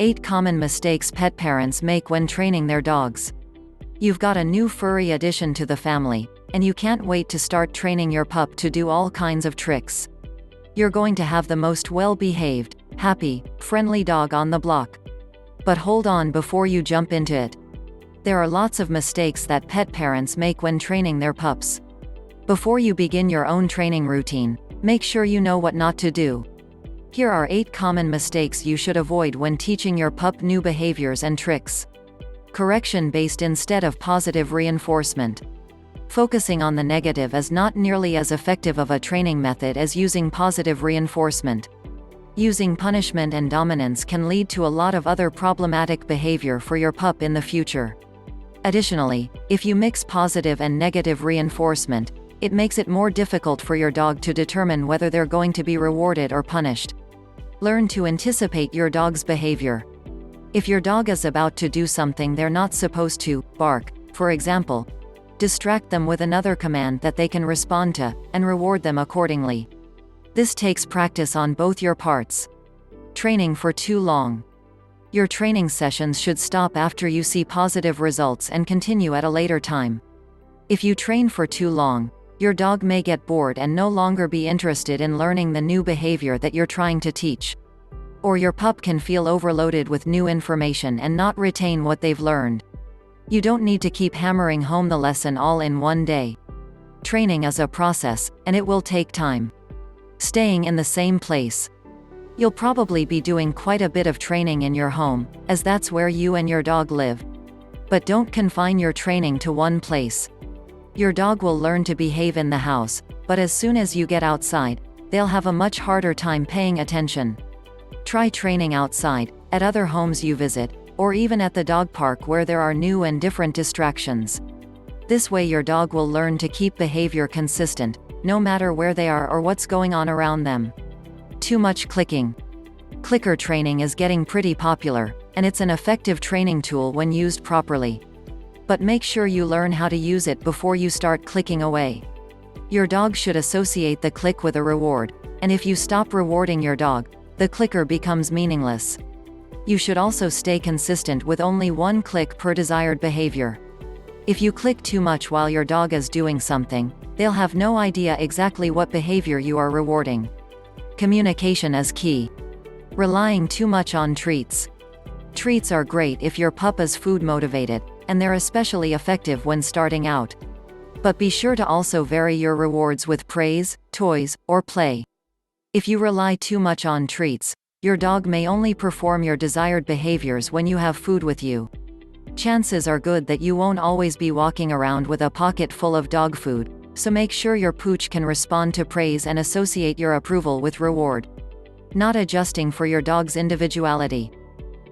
8 Common Mistakes Pet Parents Make When Training Their Dogs. You've got a new furry addition to the family, and you can't wait to start training your pup to do all kinds of tricks. You're going to have the most well-behaved, happy, friendly dog on the block. But hold on before you jump into it. There are lots of mistakes that pet parents make when training their pups. Before you begin your own training routine, make sure you know what not to do. Here are 8 common mistakes you should avoid when teaching your pup new behaviors and tricks. Correction based instead of positive reinforcement. Focusing on the negative is not nearly as effective of a training method as using positive reinforcement. Using punishment and dominance can lead to a lot of other problematic behavior for your pup in the future. Additionally, if you mix positive and negative reinforcement, it makes it more difficult for your dog to determine whether they're going to be rewarded or punished. Learn to anticipate your dog's behavior. If your dog is about to do something they're not supposed to, bark, for example, distract them with another command that they can respond to, and reward them accordingly. This takes practice on both your parts. Training for too long. Your training sessions should stop after you see positive results and continue at a later time. If you train for too long, your dog may get bored and no longer be interested in learning the new behavior that you're trying to teach. Or your pup can feel overloaded with new information and not retain what they've learned. You don't need to keep hammering home the lesson all in one day. Training is a process, and it will take time. Staying in the same place. You'll probably be doing quite a bit of training in your home, as that's where you and your dog live. But don't confine your training to one place. Your dog will learn to behave in the house, but as soon as you get outside, they'll have a much harder time paying attention. Try training outside, at other homes you visit, or even at the dog park where there are new and different distractions. This way your dog will learn to keep behavior consistent, no matter where they are or what's going on around them. Too much clicking. Clicker training is getting pretty popular, and it's an effective training tool when used properly. But make sure you learn how to use it before you start clicking away. Your dog should associate the click with a reward, and if you stop rewarding your dog, the clicker becomes meaningless. You should also stay consistent with only one click per desired behavior. If you click too much while your dog is doing something, they'll have no idea exactly what behavior you are rewarding. Communication is key. Relying too much on treats. Treats are great if your pup is food motivated, and they're especially effective when starting out. But be sure to also vary your rewards with praise, toys, or play. If you rely too much on treats, your dog may only perform your desired behaviors when you have food with you. Chances are good that you won't always be walking around with a pocket full of dog food, so make sure your pooch can respond to praise and associate your approval with reward. Not adjusting for your dog's individuality.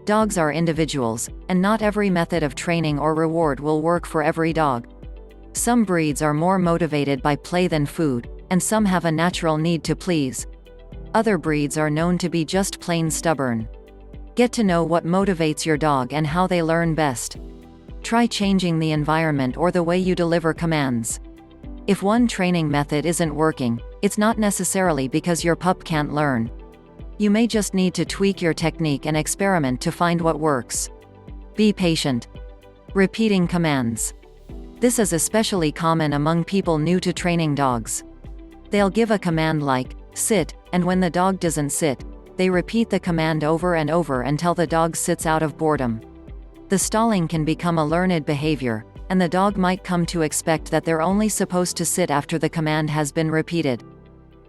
Dogs are individuals, and not every method of training or reward will work for every dog. Some breeds are more motivated by play than food, and some have a natural need to please. Other breeds are known to be just plain stubborn. Get to know what motivates your dog and how they learn best. Try changing the environment or the way you deliver commands. If one training method isn't working, it's not necessarily because your pup can't learn. You may just need to tweak your technique and experiment to find what works. Be patient. Repeating commands. This is especially common among people new to training dogs. They'll give a command like, sit, and when the dog doesn't sit, they repeat the command over and over until the dog sits out of boredom. The stalling can become a learned behavior, and the dog might come to expect that they're only supposed to sit after the command has been repeated.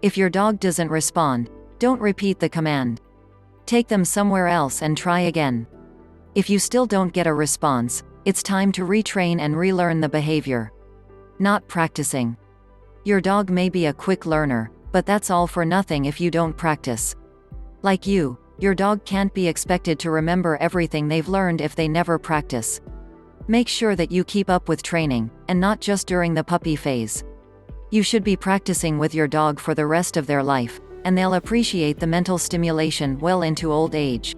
If your dog doesn't respond, don't repeat the command. Take them somewhere else and try again. If you still don't get a response, it's time to retrain and relearn the behavior. Not practicing. Your dog may be a quick learner, but that's all for nothing if you don't practice. Like you, your dog can't be expected to remember everything they've learned if they never practice. Make sure that you keep up with training, and not just during the puppy phase. You should be practicing with your dog for the rest of their life, and they'll appreciate the mental stimulation well into old age.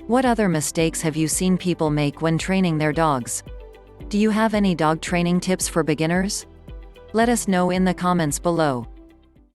What other mistakes have you seen people make when training their dogs? Do you have any dog training tips for beginners? Let us know in the comments below.